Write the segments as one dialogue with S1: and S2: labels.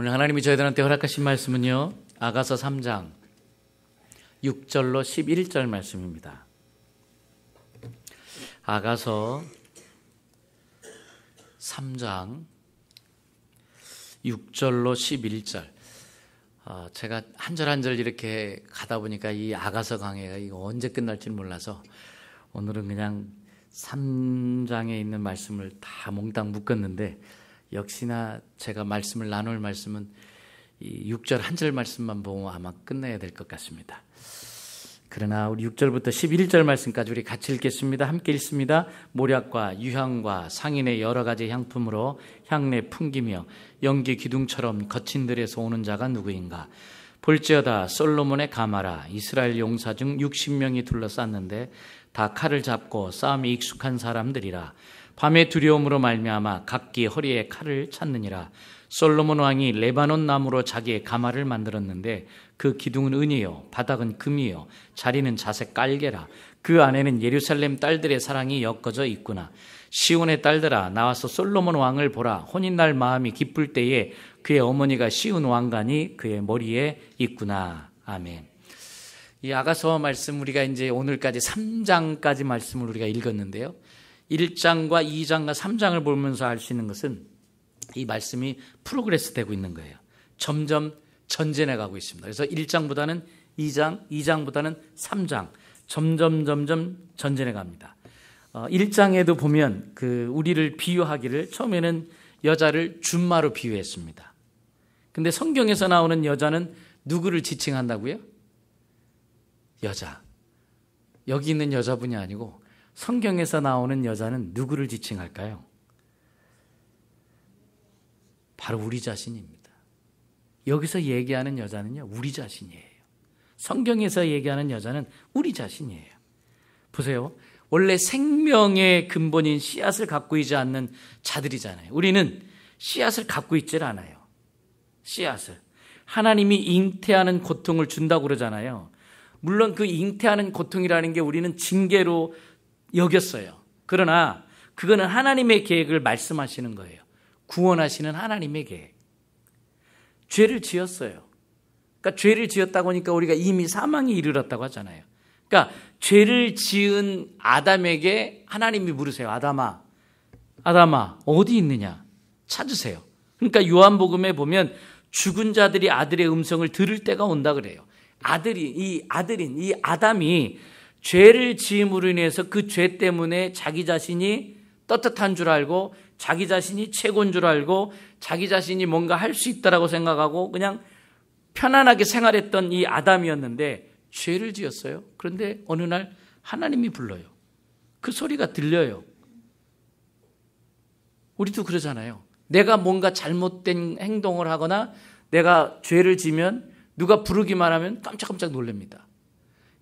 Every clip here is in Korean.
S1: 오늘 하나님이 저희들한테 허락하신 말씀은요, 아가서 3장 6절로 11절 말씀입니다. 아가서 3장 6절로 11절. 제가 한 절 한 절 이렇게 가다 보니까 이 아가서 강해가 이거 언제 끝날지 몰라서 오늘은 그냥 3장에 있는 말씀을 다 몽땅 묶었는데, 역시나 제가 말씀을 나눌 말씀은 이 6절 한 절 말씀만 보고 아마 끝내야 될 것 같습니다. 그러나 우리 6절부터 11절 말씀까지 우리 같이 읽겠습니다. 함께 읽습니다. 모략과 유향과 상인의 여러 가지 향품으로 향내 풍기며 연기 기둥처럼 거친 들에서 오는 자가 누구인가? 볼지어다 솔로몬의 가마라. 이스라엘 용사 중 60명이 둘러쌌는데 다 칼을 잡고 싸움에 익숙한 사람들이라. 밤의 두려움으로 말미암아 각기 허리에 칼을 찾느니라. 솔로몬 왕이 레바논 나무로 자기의 가마를 만들었는데 그 기둥은 은이요 바닥은 금이요 자리는 자색 깔개라. 그 안에는 예루살렘 딸들의 사랑이 엮어져 있구나. 시온의 딸들아, 나와서 솔로몬 왕을 보라. 혼인날 마음이 기쁠 때에 그의 어머니가 시온 왕관이 그의 머리에 있구나. 아멘. 이 아가서 말씀 우리가 이제 오늘까지 3장까지 말씀을 우리가 읽었는데요, 1장과 2장과 3장을 보면서 알 수 있는 것은 이 말씀이 프로그레스 되고 있는 거예요. 점점 전진해 가고 있습니다. 그래서 1장보다는 2장, 2장보다는 3장, 점점 전진해 갑니다. 1장에도 보면 우리를 비유하기를 처음에는 여자를 준마로 비유했습니다. 근데 성경에서 나오는 여자는 누구를 지칭한다고요? 여자. 여기 있는 여자분이 아니고 성경에서 나오는 여자는 누구를 지칭할까요? 바로 우리 자신입니다. 여기서 얘기하는 여자는요, 우리 자신이에요. 성경에서 얘기하는 여자는 우리 자신이에요. 보세요. 원래 생명의 근본인 씨앗을 갖고 있지 않는 자들이잖아요. 우리는 씨앗을 갖고 있질 않아요. 씨앗을. 하나님이 잉태하는 고통을 준다고 그러잖아요. 물론 그 잉태하는 고통이라는 게 우리는 징계로 여겼어요. 그러나 그거는 하나님의 계획을 말씀하시는 거예요. 구원하시는 하나님의 계획. 죄를 지었어요. 그러니까 죄를 지었다고 하니까 우리가 이미 사망에 이르렀다고 하잖아요. 그러니까 죄를 지은 아담에게 하나님이 물으세요. 아담아 어디 있느냐? 찾으세요. 그러니까 요한복음에 보면 죽은 자들이 아들의 음성을 들을 때가 온다 그래요. 이 아담이 죄를 지음으로 인해서 그 죄 때문에 자기 자신이 떳떳한 줄 알고, 자기 자신이 최고인 줄 알고, 자기 자신이 뭔가 할 수 있다라고 생각하고 그냥 편안하게 생활했던 이 아담이었는데 죄를 지었어요. 그런데 어느 날 하나님이 불러요. 그 소리가 들려요. 우리도 그러잖아요. 내가 뭔가 잘못된 행동을 하거나 내가 죄를 지면 누가 부르기만 하면 깜짝깜짝 놀랍니다.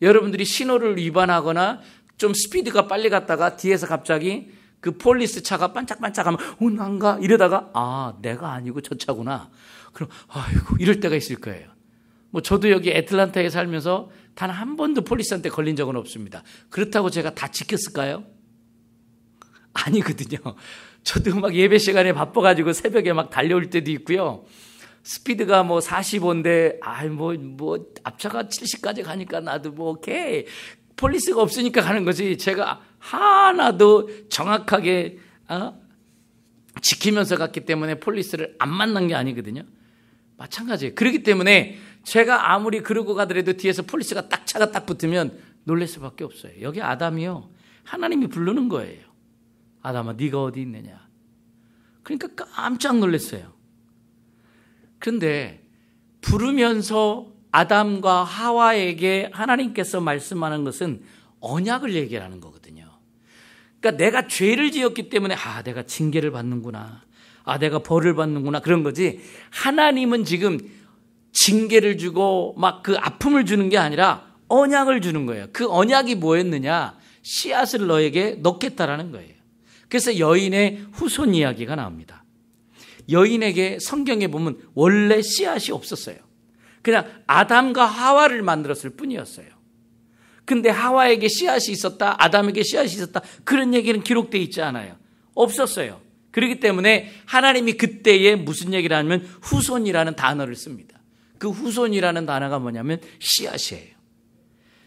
S1: 여러분들이 신호를 위반하거나 좀 스피드가 빨리 갔다가 뒤에서 갑자기 그 폴리스 차가 반짝반짝하면 난가? 이러다가 내가 아니고 저 차구나. 그럼 아이고 이럴 때가 있을 거예요. 저도 여기 애틀란타에 살면서 단 한 번도 폴리스한테 걸린 적은 없습니다. 그렇다고 제가 다 지켰을까요? 아니거든요. 저도 막 예배 시간에 바빠가지고 새벽에 막 달려올 때도 있고요. 스피드가 45인데 앞차가 70까지 가니까 나도 오케이. 폴리스가 없으니까 가는 거지. 제가 하나도 정확하게 지키면서 갔기 때문에 폴리스를 안 만난 게 아니거든요. 마찬가지예요. 그렇기 때문에 제가 아무리 그러고 가더라도 뒤에서 폴리스가 차가 딱 붙으면 놀랄 수밖에 없어요. 여기 아담이요, 하나님이 부르는 거예요. 아담아 네가 어디 있느냐. 그러니까 깜짝 놀랐어요. 그런데 부르면서 아담과 하와에게 하나님께서 말씀하는 것은 언약을 얘기하는 거거든요. 그러니까 내가 죄를 지었기 때문에 내가 징계를 받는구나, 내가 벌을 받는구나, 그런 거지. 하나님은 지금 징계를 주고 막 그 아픔을 주는 게 아니라 언약을 주는 거예요. 그 언약이 뭐였느냐? 씨앗을 너에게 넣겠다라는 거예요. 그래서 여인의 후손 이야기가 나옵니다. 여인에게 성경에 보면 원래 씨앗이 없었어요. 그냥 아담과 하와를 만들었을 뿐이었어요. 근데 하와에게 씨앗이 있었다, 아담에게 씨앗이 있었다, 그런 얘기는 기록되어 있지 않아요. 없었어요. 그렇기 때문에 하나님이 그때에 무슨 얘기를 하냐면 후손이라는 단어를 씁니다. 그 후손이라는 단어가 뭐냐면 씨앗이에요.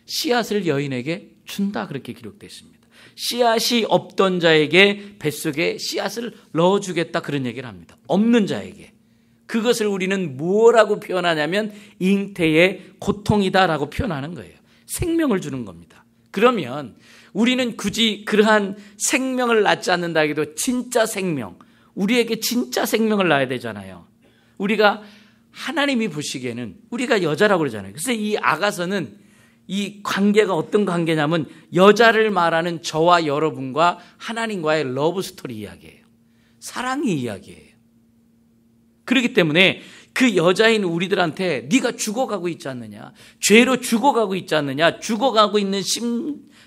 S1: 씨앗을 여인에게 준다 그렇게 기록되어 있습니다. 씨앗이 없던 자에게 뱃속에 씨앗을 넣어주겠다 그런 얘기를 합니다. 없는 자에게. 그것을 우리는 뭐라고 표현하냐면 잉태의 고통이다라고 표현하는 거예요. 생명을 주는 겁니다. 그러면 우리는 굳이 그러한 생명을 낳지 않는다 해도 진짜 생명, 우리에게 진짜 생명을 낳아야 되잖아요. 우리가 하나님이 보시기에는 우리가 여자라고 그러잖아요. 그래서 이 아가서는 이 관계가 어떤 관계냐면 여자를 말하는 저와 여러분과 하나님과의 러브 스토리 이야기예요. 사랑의 이야기예요. 그렇기 때문에 그 여자인 우리들한테 네가 죽어가고 있지 않느냐, 죄로 죽어가고 있지 않느냐, 죽어가고 있는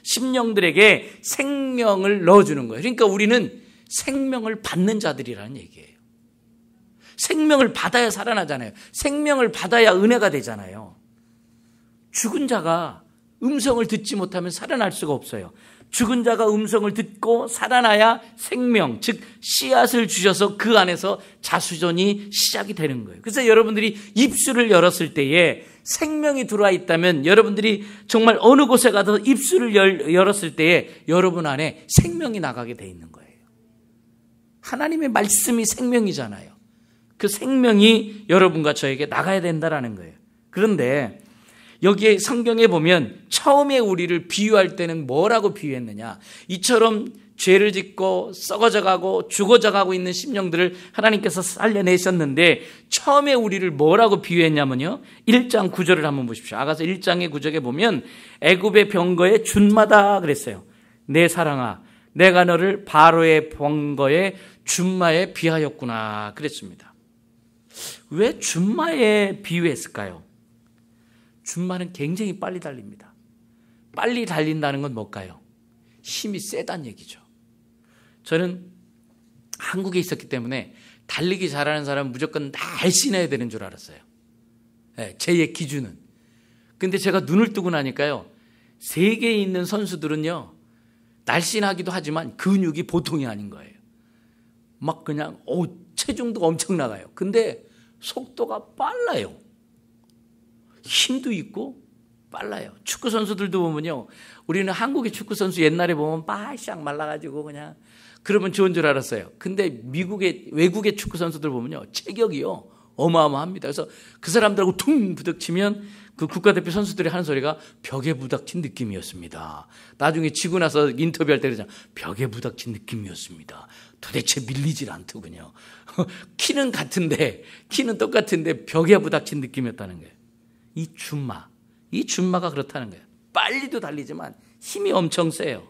S1: 심령들에게 생명을 넣어주는 거예요. 그러니까 우리는 생명을 받는 자들이라는 얘기예요. 생명을 받아야 살아나잖아요. 생명을 받아야 은혜가 되잖아요. 죽은 자가 음성을 듣지 못하면 살아날 수가 없어요. 죽은 자가 음성을 듣고 살아나야 생명, 즉 씨앗을 주셔서 그 안에서 자수전이 시작이 되는 거예요. 그래서 여러분들이 입술을 열었을 때에 생명이 들어와 있다면 여러분들이 정말 어느 곳에 가서 입술을 열었을 때에 여러분 안에 생명이 나가게 돼 있는 거예요. 하나님의 말씀이 생명이잖아요. 그 생명이 여러분과 저에게 나가야 된다라는 거예요. 그런데 여기에 성경에 보면 처음에 우리를 비유할 때는 뭐라고 비유했느냐. 이처럼 죄를 짓고 썩어져가고 죽어져가고 있는 심령들을 하나님께서 살려내셨는데 처음에 우리를 뭐라고 비유했냐면요. 1장 9절을 한번 보십시오. 아가서 1장의 9절에 보면 애굽의 병거의 준마다 그랬어요. 내 사랑아, 내가 너를 바로의 병거의 준마에 비하였구나 그랬습니다. 왜 준마에 비유했을까요? 준마는 굉장히 빨리 달립니다. 빨리 달린다는 건 뭘까요? 힘이 세다는 얘기죠. 저는 한국에 있었기 때문에 달리기 잘하는 사람은 무조건 날씬해야 되는 줄 알았어요. 네, 제 기준은. 근데 제가 눈을 뜨고 나니까요. 세계에 있는 선수들은요. 날씬하기도 하지만 근육이 보통이 아닌 거예요. 막 그냥 체중도 엄청 나가요. 근데 속도가 빨라요. 힘도 있고 빨라요. 축구 선수들도 보면요. 우리는 한국의 축구 선수 옛날에 보면 바싹 말라가지고 그냥 그러면 좋은 줄 알았어요. 근데 외국의 축구 선수들 보면요. 체격이요. 어마어마합니다. 그래서 그 사람들하고 퉁 부닥치면 그 국가대표 선수들이 하는 소리가 벽에 부닥친 느낌이었습니다. 나중에 지고 나서 인터뷰할 때 그러잖아요. 벽에 부닥친 느낌이었습니다. 도대체 밀리질 않더군요. 키는 똑같은데 벽에 부닥친 느낌이었다는 거예요. 이 준마가 그렇다는 거예요. 빨리도 달리지만 힘이 엄청 세요.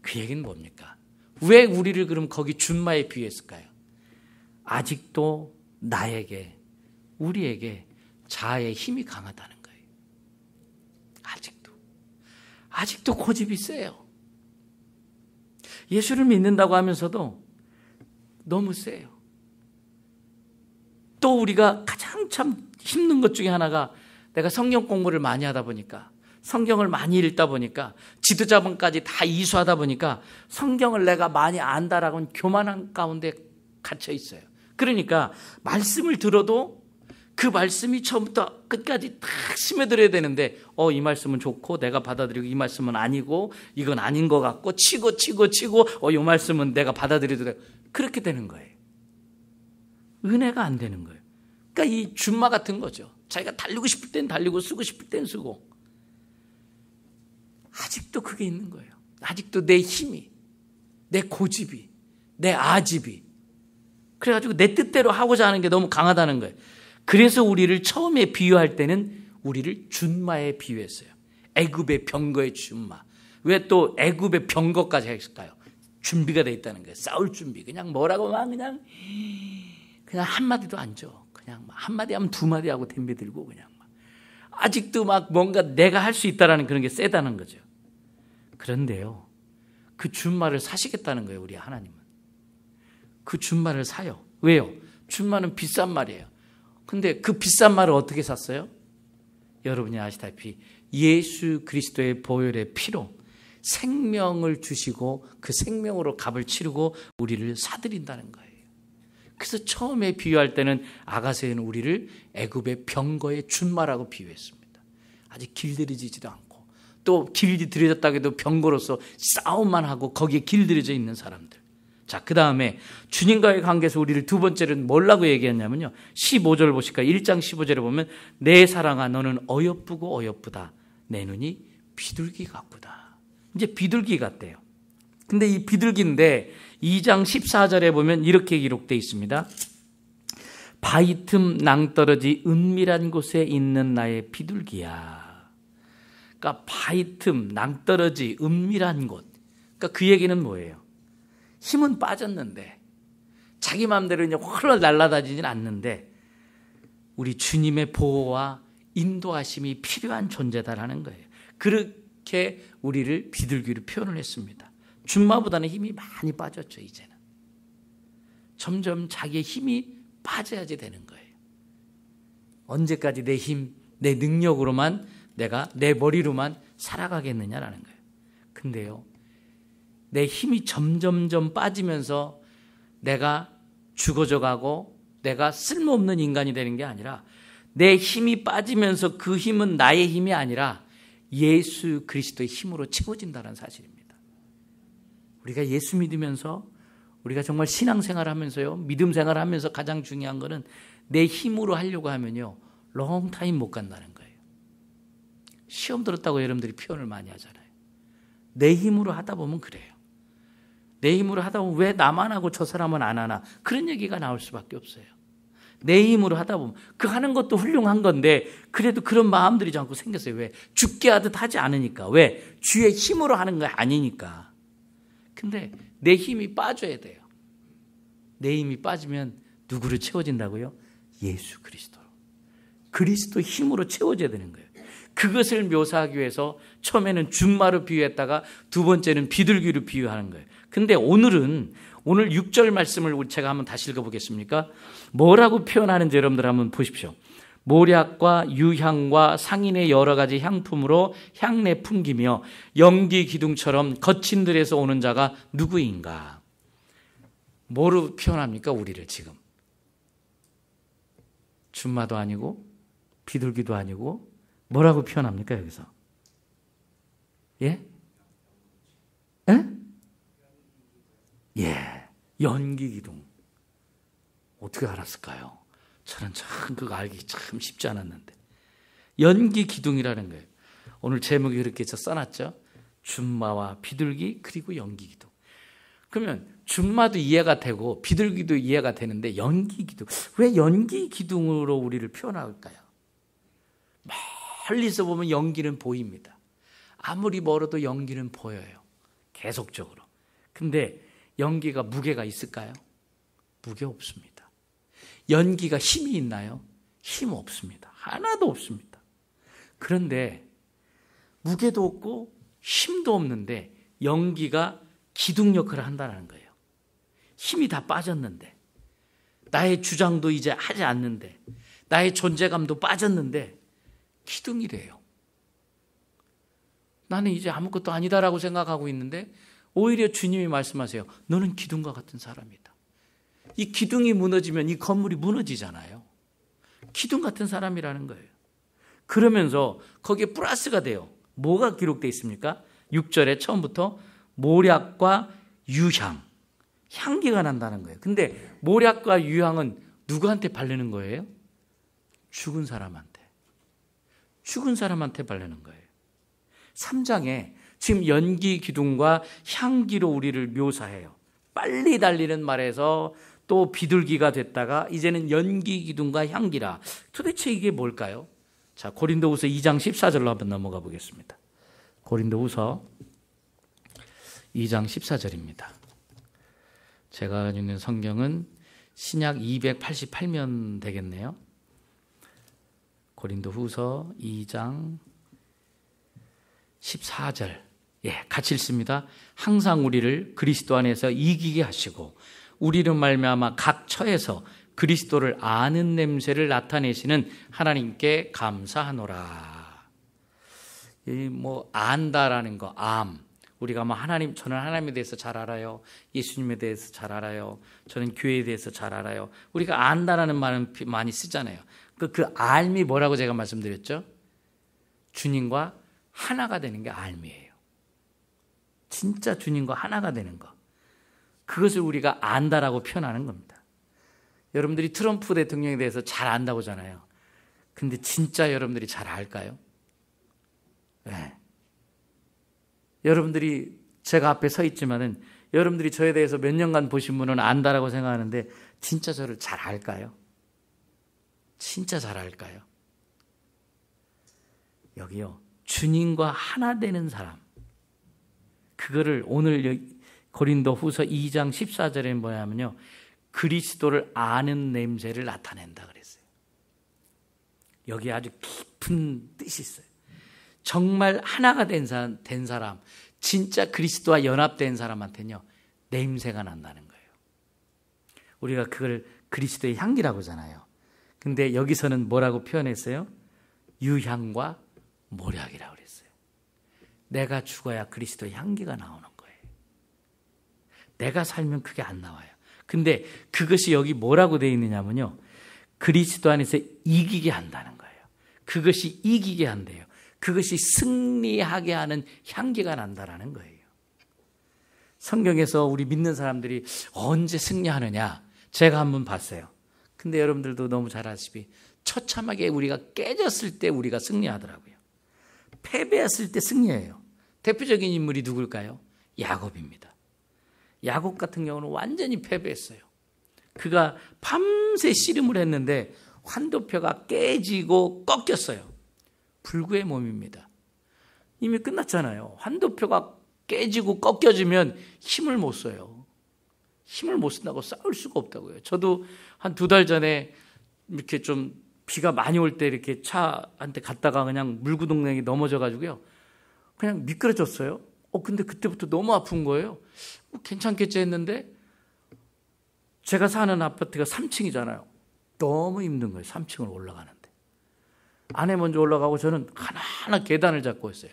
S1: 그 얘기는 뭡니까? 왜 우리를 그럼 거기 준마에 비유했을까요? 아직도 우리에게 자아의 힘이 강하다는 거예요. 아직도 고집이 세요. 예수를 믿는다고 하면서도 너무 세요. 또 우리가 가장 참 힘든 것 중에 하나가 내가 성경 공부를 많이 하다 보니까 성경을 많이 읽다 보니까 지도자본까지 다 이수하다 보니까 성경을 내가 많이 안다라고는 교만한 가운데 갇혀 있어요. 그러니까 말씀을 들어도 그 말씀이 처음부터 끝까지 다 스며들어야 되는데 이 말씀은 좋고 내가 받아들이고 이 말씀은 아니고 이건 아닌 것 같고 치고 이 말씀은 내가 받아들여도 되고 그렇게 되는 거예요. 은혜가 안 되는 거예요. 그러니까 이 준마 같은 거죠. 자기가 달리고 싶을 땐 달리고 쓰고 싶을 땐 쓰고 아직도 그게 있는 거예요. 아직도 내 힘이, 내 고집이, 내 아집이 그래가지고 내 뜻대로 하고자 하는 게 너무 강하다는 거예요. 그래서 우리를 처음에 비유할 때는 우리를 준마에 비유했어요. 애굽의 병거의 준마. 왜 또 애굽의 병거까지 했을까요? 준비가 돼 있다는 거예요. 싸울 준비. 그냥 뭐라고 막 그냥 한마디도 안 줘. 그냥 한마디 하면 두마디 하고 덤벼들고 그냥 막. 아직도 막 뭔가 내가 할 수 있다라는 그런 게 세다는 거죠. 그런데요. 그 준마를 사시겠다는 거예요. 우리 하나님은. 그 준마를 사요. 왜요? 준마는 비싼 말이에요. 근데 그 비싼 말을 어떻게 샀어요? 여러분이 아시다시피 예수 그리스도의 보혈의 피로 생명을 주시고 그 생명으로 값을 치르고 우리를 사들인다는 거예요. 그래서 처음에 비유할 때는 아가서에는 우리를 애굽의 병거의 준마라고 비유했습니다. 아직 길들여지지도 않고 또 길들여졌다고 해도 병거로서 싸움만 하고 거기에 길들여져 있는 사람들. 자, 그 다음에 주님과의 관계에서 우리를 두 번째는 뭐라고 얘기했냐면요. 15절 보실까요? 1장 15절에 보면 내 사랑아 너는 어여쁘고 어여쁘다. 내 눈이 비둘기 같구나. 이제 비둘기 같대요. 근데 이 비둘기인데 2장 14절에 보면 이렇게 기록되어 있습니다. 바위 틈 낭떠러지 은밀한 곳에 있는 나의 비둘기야. 그러니까 바위 틈 낭떠러지 은밀한 곳. 그러니까 그 얘기는 뭐예요? 힘은 빠졌는데 자기 마음대로 그냥 헐렁 날아다니진 않는데 우리 주님의 보호와 인도하심이 필요한 존재다라는 거예요. 그렇게 우리를 비둘기로 표현을 했습니다. 준마보다는 힘이 많이 빠졌죠. 이제는 점점 자기의 힘이 빠져야지 되는 거예요. 언제까지 내 힘, 내 능력으로만 내가 내 머리로만 살아가겠느냐라는 거예요. 근데요, 내 힘이 점점점 빠지면서 내가 죽어져 가고 내가 쓸모없는 인간이 되는 게 아니라 내 힘이 빠지면서 그 힘은 나의 힘이 아니라 예수 그리스도의 힘으로 채워진다는 사실입니다. 우리가 예수 믿으면서 우리가 정말 신앙생활 하면서요, 믿음 생활 하면서 가장 중요한 거는 내 힘으로 하려고 하면요, 롱타임 못 간다는 거예요. 시험 들었다고 여러분들이 표현을 많이 하잖아요. 내 힘으로 하다 보면 그래요. 내 힘으로 하다 보면 왜 나만 하고 저 사람은 안 하나? 그런 얘기가 나올 수밖에 없어요. 내 힘으로 하다 보면 그 하는 것도 훌륭한 건데 그래도 그런 마음들이 자꾸 생겼어요. 왜? 죽게 하듯 하지 않으니까. 왜? 주의 힘으로 하는 거 아니니까. 근데 내 힘이 빠져야 돼요. 내 힘이 빠지면 누구로 채워진다고요? 예수 그리스도로. 그리스도 힘으로 채워져야 되는 거예요. 그것을 묘사하기 위해서 처음에는 준마로 비유했다가 두 번째는 비둘기로 비유하는 거예요. 근데 오늘 6절 말씀을 제가 한번 다시 읽어보겠습니까? 뭐라고 표현하는지 여러분들 한번 보십시오. 모략과 유향과 상인의 여러 가지 향품으로 향내 풍기며 연기 기둥처럼 거친 들에서 오는 자가 누구인가? 뭐로 표현합니까? 우리를 지금. 준마도 아니고 비둘기도 아니고 뭐라고 표현합니까? 여기서. 예? 예? 예. 연기 기둥. 어떻게 알았을까요? 저는 참 그거 알기 참 쉽지 않았는데. 연기 기둥이라는 거예요. 오늘 제목이 그렇게 써놨죠. 준마와 비둘기 그리고 연기 기둥. 그러면 준마도 이해가 되고 비둘기도 이해가 되는데 연기 기둥. 왜 연기 기둥으로 우리를 표현할까요? 멀리서 보면 연기는 보입니다. 아무리 멀어도 연기는 보여요. 계속적으로. 근데 연기가 무게가 있을까요? 무게 없습니다. 연기가 힘이 있나요? 힘 없습니다. 하나도 없습니다. 그런데 무게도 없고 힘도 없는데 연기가 기둥 역할을 한다는 거예요. 힘이 다 빠졌는데 나의 주장도 이제 하지 않는데 나의 존재감도 빠졌는데 기둥이래요. 나는 이제 아무것도 아니다라고 생각하고 있는데 오히려 주님이 말씀하세요. 너는 기둥과 같은 사람이다. 이 기둥이 무너지면 이 건물이 무너지잖아요. 기둥 같은 사람이라는 거예요. 그러면서 거기에 플러스가 돼요. 뭐가 기록되어 있습니까? 6절에 처음부터 모략과 유향, 향기가 난다는 거예요. 근데 모략과 유향은 누구한테 바르는 거예요? 죽은 사람한테. 죽은 사람한테 바르는 거예요. 3장에 지금 연기 기둥과 향기로 우리를 묘사해요. 빨리 달리는 말에서 또 비둘기가 됐다가 이제는 연기 기둥과 향기라. 도대체 이게 뭘까요? 자, 고린도후서 2장 14절로 한번 넘어가 보겠습니다. 고린도후서 2장 14절입니다. 제가 가지고 있는 성경은 신약 288면 되겠네요. 고린도후서 2장 14절. 예, 같이 읽습니다. 항상 우리를 그리스도 안에서 이기게 하시고 우리를 말미암아 각 처에서 그리스도를 아는 냄새를 나타내시는 하나님께 감사하노라. 이 안다라는 거, 우리가 뭐 저는 하나님에 대해서 잘 알아요. 예수님에 대해서 잘 알아요. 저는 교회에 대해서 잘 알아요. 우리가 안다라는 말은 많이 쓰잖아요. 그 알미 뭐라고 제가 말씀드렸죠? 주님과 하나가 되는 게 알미예요. 진짜 주님과 하나가 되는 거. 그것을 우리가 안다라고 표현하는 겁니다. 여러분들이 트럼프 대통령에 대해서 잘 안다고 하잖아요. 근데 진짜 여러분들이 잘 알까요? 네. 여러분들이 제가 앞에 서 있지만은 여러분들이 저에 대해서 몇 년간 보신 분은 안다라고 생각하는데 진짜 저를 잘 알까요? 진짜 잘 알까요? 여기요. 주님과 하나 되는 사람. 그거를 오늘 고린도 후서 2장 14절에 뭐냐면요. 그리스도를 아는 냄새를 나타낸다 그랬어요. 여기에 아주 깊은 뜻이 있어요. 정말 하나가 된 사람, 진짜 그리스도와 연합된 사람한테는요, 냄새가 난다는 거예요. 우리가 그걸 그리스도의 향기라고 하잖아요. 근데 여기서는 뭐라고 표현했어요? 유향과 모략이라고 그랬어요. 내가 죽어야 그리스도의 향기가 나오는 거예요. 내가 살면 그게 안 나와요. 근데 그것이 여기 뭐라고 되어 있느냐면요. 그리스도 안에서 이기게 한다는 거예요. 그것이 이기게 한대요. 그것이 승리하게 하는 향기가 난다라는 거예요. 성경에서 우리 믿는 사람들이 언제 승리하느냐? 제가 한번 봤어요. 근데 여러분들도 너무 잘 아시피 처참하게 우리가 깨졌을 때 우리가 승리하더라고요. 패배했을 때 승리해요. 대표적인 인물이 누굴까요? 야곱입니다. 야곱 같은 경우는 완전히 패배했어요. 그가 밤새 씨름을 했는데 환도표가 깨지고 꺾였어요. 불구의 몸입니다. 이미 끝났잖아요. 환도표가 깨지고 꺾여지면 힘을 못 써요. 힘을 못 쓴다고 싸울 수가 없다고요. 저도 한 2달 전에 이렇게 좀 비가 많이 올 때 이렇게 차한테 갔다가 그냥 물구동댕이 넘어져가지고요. 그냥 미끄러졌어요. 근데 그때부터 너무 아픈 거예요. 괜찮겠지 했는데 제가 사는 아파트가 3층이잖아요. 너무 힘든 거예요. 3층을 올라가는데. 아내 먼저 올라가고 저는 하나하나 계단을 잡고 있어요.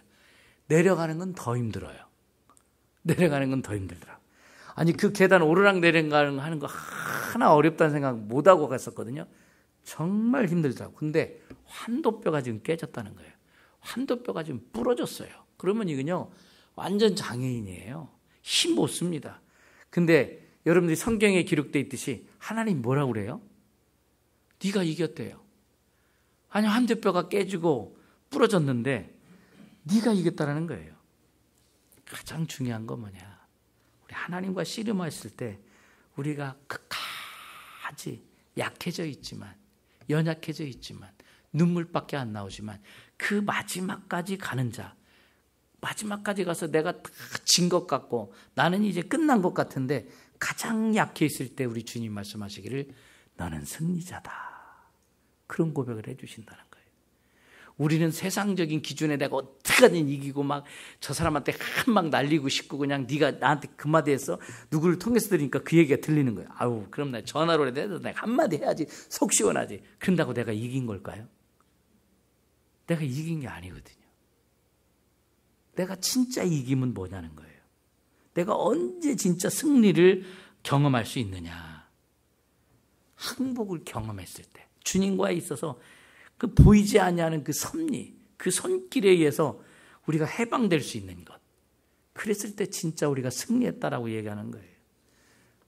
S1: 내려가는 건 더 힘들어요. 내려가는 건 더 힘들더라고요. 아니 그 계단 오르락 내리락 하는 거 하나 어렵다는 생각 못하고 갔었거든요. 정말 힘들더라고요. 근데 환도뼈가 지금 깨졌다는 거예요. 환도뼈가 지금 부러졌어요. 그러면 이건요 완전 장애인이에요. 힘 못 씁니다. 근데 여러분들이 성경에 기록되어 있듯이 하나님 뭐라고 그래요? 네가 이겼대요. 아니 환도뼈가 깨지고 부러졌는데 네가 이겼다라는 거예요. 가장 중요한 건 뭐냐? 우리 하나님과 씨름했을 때 우리가 끝까지 약해져 있지만 연약해져 있지만 눈물밖에 안 나오지만 그 마지막까지 가는 자, 마지막까지 가서 내가 다 진 것 같고 나는 이제 끝난 것 같은데 가장 약해 있을 때 우리 주님 말씀하시기를 너는 승리자다. 그런 고백을 해주신다는 거예요. 우리는 세상적인 기준에 내가 어떻게든 이기고 막 저 사람한테 막 날리고 싶고 그냥 네가 나한테 그 마디 했어? 누구를 통해서 들으니까 그 얘기가 들리는 거예요. 아우 그럼 나 전화로 해도 내가 한마디 해야지 속 시원하지. 그런다고 내가 이긴 걸까요? 내가 이긴 게 아니거든요. 내가 진짜 이김은 뭐냐는 거예요. 내가 언제 진짜 승리를 경험할 수 있느냐. 항복을 경험했을 때 주님과에 있어서 그 보이지 아니하는 그 섭리, 그 손길에 의해서 우리가 해방될 수 있는 것. 그랬을 때 진짜 우리가 승리했다라고 얘기하는 거예요.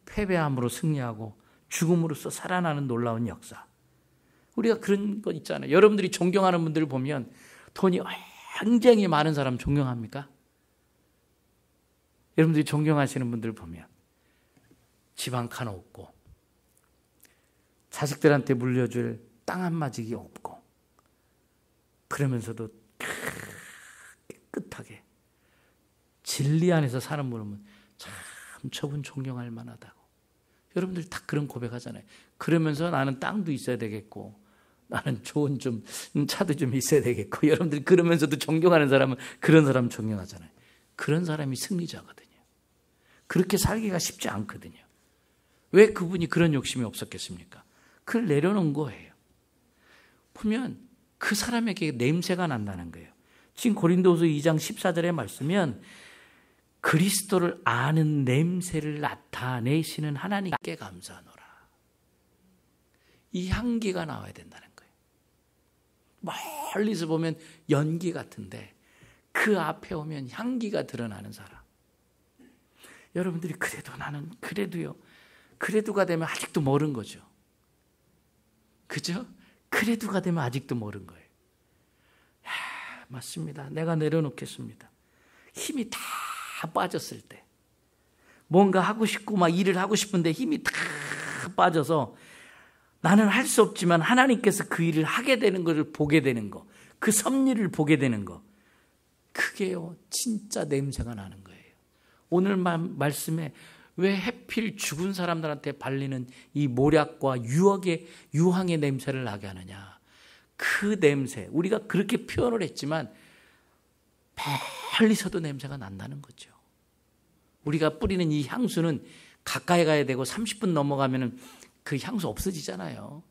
S1: 패배함으로 승리하고 죽음으로써 살아나는 놀라운 역사. 우리가 그런 것 있잖아요. 여러분들이 존경하는 분들을 보면 돈이 굉장히 많은 사람 존경합니까? 여러분들이 존경하시는 분들을 보면 집 한 칸 없고 자식들한테 물려줄 땅 한 마직이 없고 그러면서도 깨끗하게 진리 안에서 사는 분을 보면 참 저분 존경할 만하다고. 여러분들 다 그런 고백하잖아요. 그러면서 나는 땅도 있어야 되겠고 나는 좋은 좀 차도 좀 있어야 되겠고 여러분들이 그러면서도 존경하는 사람은 그런 사람 존경하잖아요. 그런 사람이 승리자거든요. 그렇게 살기가 쉽지 않거든요. 왜 그분이 그런 욕심이 없었겠습니까? 그걸 내려놓은 거예요. 보면 그 사람에게 냄새가 난다는 거예요. 지금 고린도후서 2장 14절에 말씀은 그리스도를 아는 냄새를 나타내시는 하나님께 감사하노라. 이 향기가 나와야 된다는 거예요. 멀리서 보면 연기 같은데 그 앞에 오면 향기가 드러나는 사람. 여러분들이 그래도 나는 그래도요. 그래도가 되면 아직도 모른 거죠. 그죠? 그래도가 되면 아직도 모른 거예요. 맞습니다. 내가 내려놓겠습니다. 힘이 다 빠졌을 때, 뭔가 하고 싶고 막 일을 하고 싶은데 힘이 다 빠져서 나는 할 수 없지만 하나님께서 그 일을 하게 되는 것을 보게 되는 거, 그 섭리를 보게 되는 거, 그게요 진짜 냄새가 나는 거예요. 오늘 말씀에 왜 하필 죽은 사람들한테 발리는 이 모략과 유황의 냄새를 나게 하느냐. 그 냄새, 우리가 그렇게 표현을 했지만 멀리서도 냄새가 난다는 거죠. 우리가 뿌리는 이 향수는 가까이 가야 되고 30분 넘어가면 그 향수 없어지잖아요.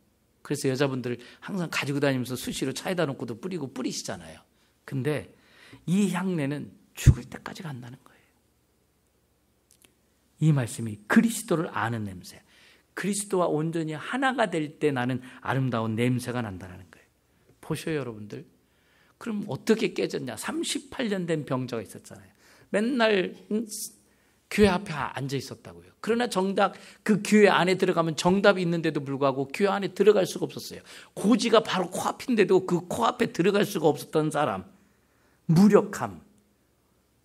S1: 그래서 여자분들 항상 가지고 다니면서 수시로 차에다 놓고도 뿌리고 뿌리시잖아요. 근데 이 향내는 죽을 때까지 간다는 거예요. 이 말씀이 그리스도를 아는 냄새, 그리스도와 온전히 하나가 될 때 나는 아름다운 냄새가 난다는 거예요. 보셔요 여러분들. 그럼 어떻게 깨졌냐. 38년 된 병자가 있었잖아요. 맨날 교회 앞에 앉아 있었다고요. 그러나 정작 그 교회 안에 들어가면 정답이 있는데도 불구하고 교회 안에 들어갈 수가 없었어요. 고지가 바로 코앞인데도 그 코앞에 들어갈 수가 없었던 사람. 무력함.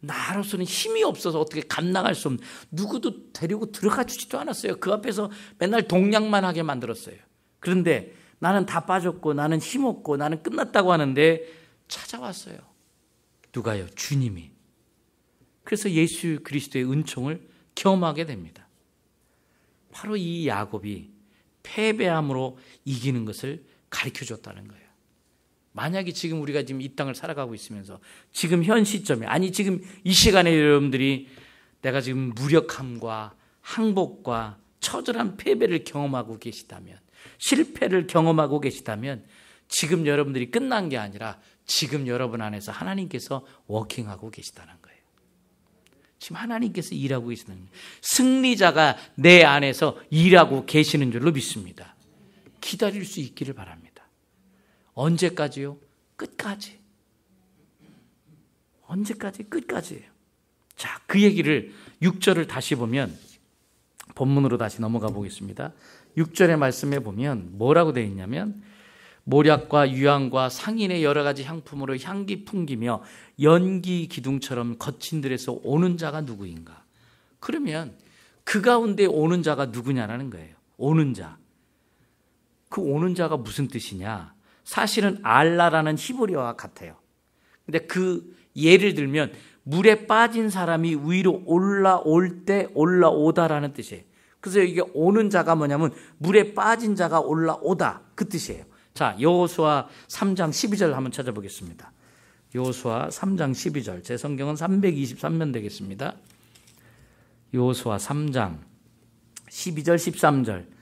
S1: 나로서는 힘이 없어서 어떻게 감당할 수 없는, 누구도 데리고 들어가 주지도 않았어요. 그 앞에서 맨날 동냥만 하게 만들었어요. 그런데 나는 다 빠졌고 나는 힘없고 나는 끝났다고 하는데 찾아왔어요. 누가요? 주님이. 그래서 예수 그리스도의 은총을 경험하게 됩니다. 바로 이 야곱이 패배함으로 이기는 것을 가르쳐줬다는 거예요. 만약에 지금 우리가 지금 이 땅을 살아가고 있으면서 지금 현 시점에, 아니 지금 이 시간에 여러분들이 내가 지금 무력함과 항복과 처절한 패배를 경험하고 계시다면, 실패를 경험하고 계시다면 지금 여러분들이 끝난 게 아니라 지금 여러분 안에서 하나님께서 워킹하고 계시다는 거예요. 지금 하나님께서 일하고 계시는 거예요. 승리자가 내 안에서 일하고 계시는 줄로 믿습니다. 기다릴 수 있기를 바랍니다. 언제까지요? 끝까지. 언제까지? 끝까지예요. 자, 그 얘기를 6절을 다시 보면, 본문으로 다시 넘어가 보겠습니다. 6절의 말씀에 보면 뭐라고 되어 있냐면, 모략과 유황과 상인의 여러 가지 향품으로 향기 풍기며 연기 기둥처럼 거친 들에서 오는 자가 누구인가? 그러면 그 가운데 오는 자가 누구냐라는 거예요. 오는 자. 그 오는 자가 무슨 뜻이냐? 사실은 알라라는 히브리어와 같아요. 근데 그 예를 들면 물에 빠진 사람이 위로 올라올 때 올라오다라는 뜻이에요. 그래서 이게 오는 자가 뭐냐면 물에 빠진 자가 올라오다, 그 뜻이에요. 자, 여호수아 3장 12절 한번 찾아보겠습니다. 여호수아 3장 12절. 제 성경은 323면 되겠습니다. 여호수아 3장 12절 13절.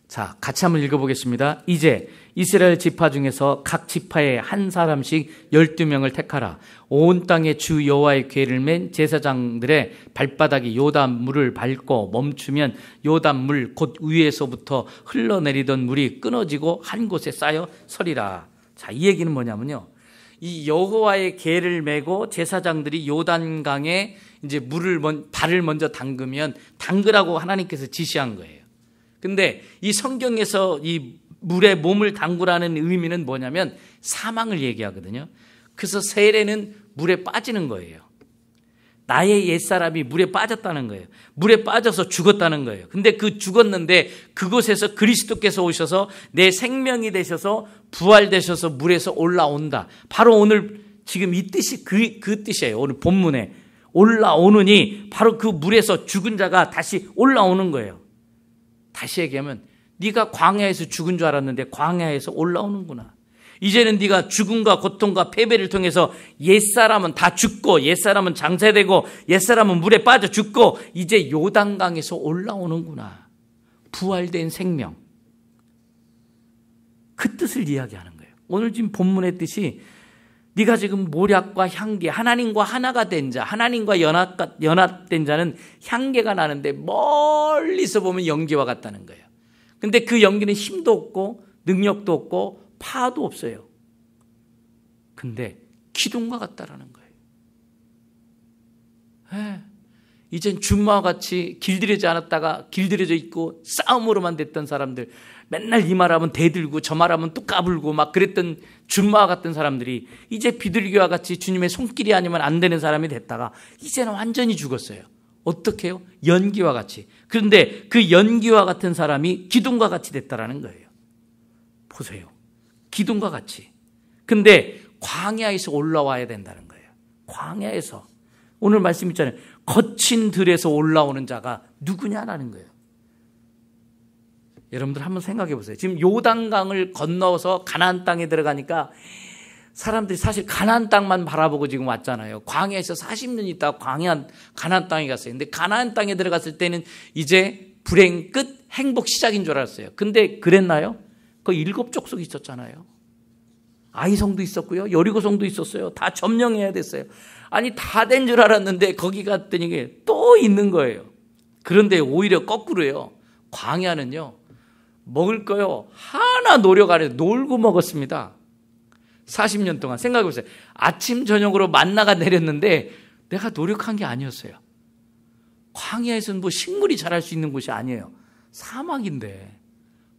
S1: 자, 같이 한번 읽어보겠습니다. 이제 이스라엘 지파 중에서 각 지파에 한 사람씩 12명을 택하라. 온 땅에 주 여호와의 궤를 맨 제사장들의 발바닥이 요단 물을 밟고 멈추면 요단 물 곧 위에서부터 흘러내리던 물이 끊어지고 한 곳에 쌓여 서리라. 자, 이 얘기는 뭐냐면요, 이 여호와의 궤를 메고 제사장들이 요단강에 이제 발을 먼저 담그면 담그라고 하나님께서 지시한 거예요. 근데 이 성경에서 이 물에 몸을 담그라는 의미는 뭐냐면 사망을 얘기하거든요. 그래서 세례는 물에 빠지는 거예요. 나의 옛사람이 물에 빠졌다는 거예요. 물에 빠져서 죽었다는 거예요. 근데 그 죽었는데 그곳에서 그리스도께서 오셔서 내 생명이 되셔서 부활되셔서 물에서 올라온다. 바로 오늘 지금 이 뜻이 그 뜻이에요. 오늘 본문에 올라오느니 바로 그 물에서 죽은 자가 다시 올라오는 거예요. 다시 얘기하면 네가 광야에서 죽은 줄 알았는데 광야에서 올라오는구나. 이제는 네가 죽음과 고통과 패배를 통해서 옛사람은 다 죽고 옛사람은 장사되고 옛사람은 물에 빠져 죽고 이제 요단강에서 올라오는구나. 부활된 생명. 그 뜻을 이야기하는 거예요. 오늘 지금 본문의 뜻이 네가 지금 모략과 향기, 하나님과 하나가 된 자, 하나님과 연합된 자는 향기가 나는데 멀리서 보면 연기와 같다는 거예요. 근데 그 연기는 힘도 없고 능력도 없고 파도 없어요. 근데 기둥과 같다라는 거예요. 이젠 준마와 같이 길들여지지 않았다가 길들여져 있고 싸움으로만 됐던 사람들, 맨날 이 말하면 대들고 저 말하면 또 까불고 막 그랬던 준마와 같은 사람들이 이제 비둘기와 같이 주님의 손길이 아니면 안 되는 사람이 됐다가 이제는 완전히 죽었어요. 어떻게 해요? 연기와 같이. 그런데 그 연기와 같은 사람이 기둥과 같이 됐다라는 거예요. 보세요. 기둥과 같이. 근데 광야에서 올라와야 된다는 거예요. 광야에서. 오늘 말씀 있잖아요. 거친 들에서 올라오는 자가 누구냐라는 거예요. 여러분들 한번 생각해 보세요. 지금 요단강을 건너서 가나안 땅에 들어가니까 사람들이 사실 가나안 땅만 바라보고 지금 왔잖아요. 광야에서 40년 있다가 가나안 땅에 갔어요. 근데 가나안 땅에 들어갔을 때는 이제 불행 끝, 행복 시작인 줄 알았어요. 근데 그랬나요? 그 7족속이 있었잖아요. 아이성도 있었고요. 여리고성도 있었어요. 다 점령해야 됐어요. 아니 다 된 줄 알았는데 거기 갔더니 또 있는 거예요. 그런데 오히려 거꾸로요. 광야는요. 먹을 거요. 하나 노력 안 해도 놀고 먹었습니다. 40년 동안 생각해 보세요. 아침 저녁으로 만나가 내렸는데 내가 노력한 게 아니었어요. 광야에서는 뭐 식물이 자랄 수 있는 곳이 아니에요. 사막인데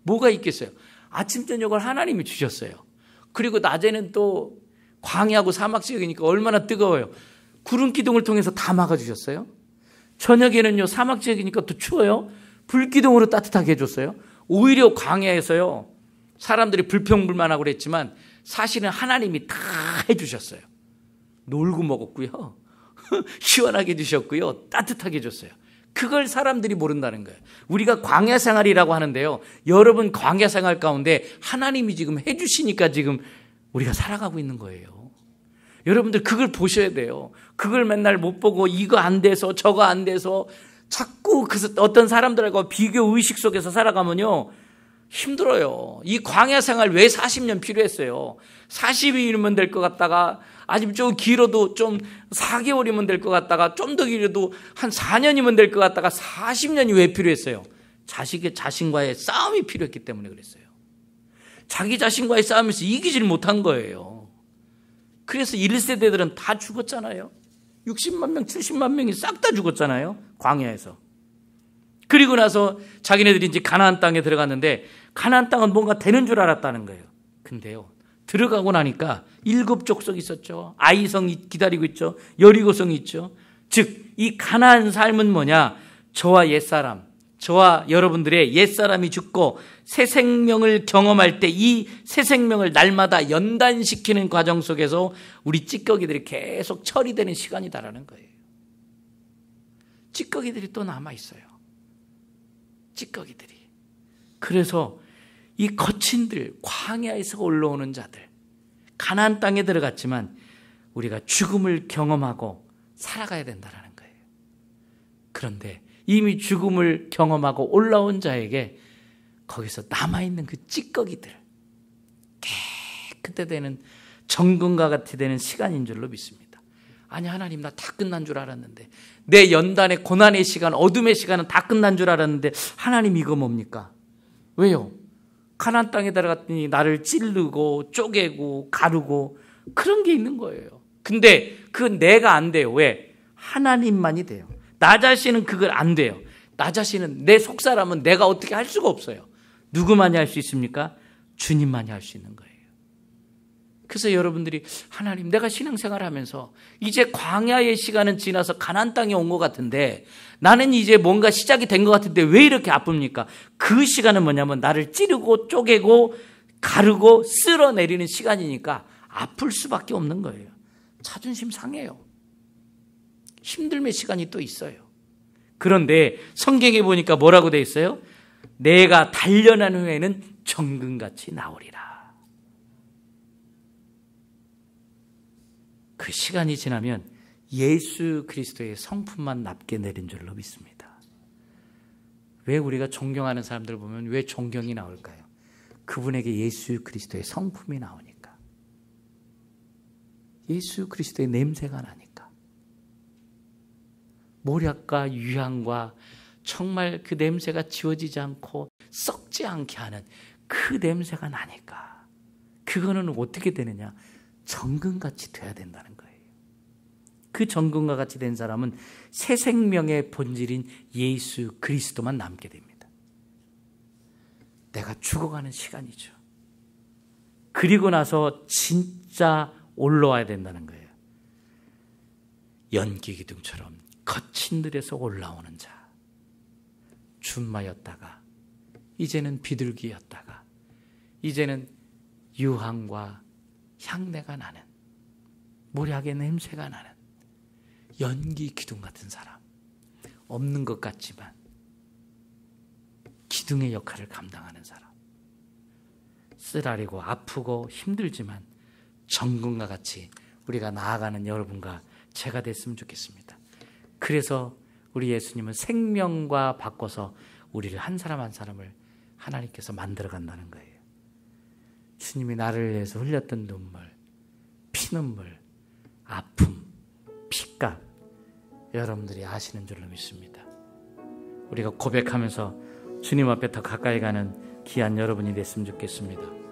S1: 뭐가 있겠어요. 아침 저녁을 하나님이 주셨어요. 그리고 낮에는 또 광야하고 사막 지역이니까 얼마나 뜨거워요. 구름 기둥을 통해서 다 막아주셨어요. 저녁에는요 사막 지역이니까 또 추워요. 불 기둥으로 따뜻하게 해줬어요. 오히려 광야에서요 사람들이 불평불만하고 그랬지만 사실은 하나님이 다 해주셨어요. 놀고 먹었고요. 시원하게 해주셨고요. 따뜻하게 해줬어요. 그걸 사람들이 모른다는 거예요. 우리가 광야 생활이라고 하는데요. 여러분 광야 생활 가운데 하나님이 지금 해주시니까 지금 우리가 살아가고 있는 거예요. 여러분들 그걸 보셔야 돼요. 그걸 맨날 못 보고 이거 안 돼서 저거 안 돼서 자꾸 어떤 사람들하고 비교 의식 속에서 살아가면요. 힘들어요. 이 광야 생활 왜 40년 필요했어요? 40일이면 될 것 같다가 아니면 좀 길어도 좀 4개월이면 될 것 같다가 좀 더 길어도 한 4년이면 될 것 같다가 40년이 왜 필요했어요? 자신과의 싸움이 필요했기 때문에 그랬어요. 자기 자신과의 싸움에서 이기질 못한 거예요. 그래서 1세대들은 다 죽었잖아요. 60만 명, 70만 명이 싹 다 죽었잖아요. 광야에서. 그리고 나서 자기네들이 이제 가나안 땅에 들어갔는데 가나안 땅은 뭔가 되는 줄 알았다는 거예요. 근데요. 들어가고 나니까 7족속이 있었죠. 아이성이 기다리고 있죠. 여리고성이 있죠. 즉 이 가나안 삶은 뭐냐? 저와 옛사람, 저와 여러분들의 옛사람이 죽고 새 생명을 경험할 때 이 새 생명을 날마다 연단시키는 과정 속에서 우리 찌꺼기들이 계속 처리되는 시간이다라는 거예요. 찌꺼기들이 또 남아있어요. 찌꺼기들이. 그래서 이 거친들, 광야에서 올라오는 자들, 가나안 땅에 들어갔지만 우리가 죽음을 경험하고 살아가야 된다는 거예요. 그런데 이미 죽음을 경험하고 올라온 자에게 거기서 남아있는 그 찌꺼기들, 깨끗해 되는 정금과 같이 되는 시간인 줄로 믿습니다. 아니 하나님 나 다 끝난 줄 알았는데 내 연단의 고난의 시간, 어둠의 시간은 다 끝난 줄 알았는데 하나님 이거 뭡니까? 왜요? 가나안 땅에 들어갔더니 나를 찌르고 쪼개고 가르고 그런 게 있는 거예요. 근데 그 내가 안 돼요. 왜? 하나님만이 돼요. 나 자신은 그걸 안 돼요. 나 자신은 내 속사람은 내가 어떻게 할 수가 없어요. 누구만이 할 수 있습니까? 주님만이 할 수 있는 거예요. 그래서 여러분들이 하나님 내가 신앙생활 하면서 이제 광야의 시간은 지나서 가나안 땅에 온 것 같은데 나는 이제 뭔가 시작이 된 것 같은데 왜 이렇게 아픕니까? 그 시간은 뭐냐면 나를 찌르고 쪼개고 가르고 쓸어내리는 시간이니까 아플 수밖에 없는 거예요. 자존심 상해요. 힘듦의 시간이 또 있어요. 그런데 성경에 보니까 뭐라고 돼 있어요? 내가 단련한 후에는 정금같이 나오리라. 그 시간이 지나면 예수 그리스도의 성품만 납게 내린 줄로 믿습니다. 왜 우리가 존경하는 사람들 보면 왜 존경이 나올까요? 그분에게 예수 그리스도의 성품이 나오니까. 예수 그리스도의 냄새가 나니까. 모략과 유향과 정말 그 냄새가 지워지지 않고 썩지 않게 하는 그 냄새가 나니까. 그거는 어떻게 되느냐? 정금같이 돼야 된다는 거예요. 그 정금과 같이 된 사람은 새 생명의 본질인 예수 그리스도만 남게 됩니다. 내가 죽어가는 시간이죠. 그리고 나서 진짜 올라와야 된다는 거예요. 연기 기둥처럼 거친 들에서 올라오는 자. 준마였다가 이제는 비둘기였다가 이제는 유황과 향내가 나는, 모략의 냄새가 나는 연기 기둥 같은 사람. 없는 것 같지만 기둥의 역할을 감당하는 사람. 쓰라리고 아프고 힘들지만 정금과 같이 우리가 나아가는 여러분과 제가 됐으면 좋겠습니다. 그래서 우리 예수님은 생명과 바꿔서 우리를 한 사람 한 사람을 하나님께서 만들어 간다는 거예요. 주님이 나를 위해서 흘렸던 눈물, 피눈물, 아픔, 핏값, 여러분들이 아시는 줄로 믿습니다. 우리가 고백하면서 주님 앞에 더 가까이 가는 귀한 여러분이 됐으면 좋겠습니다.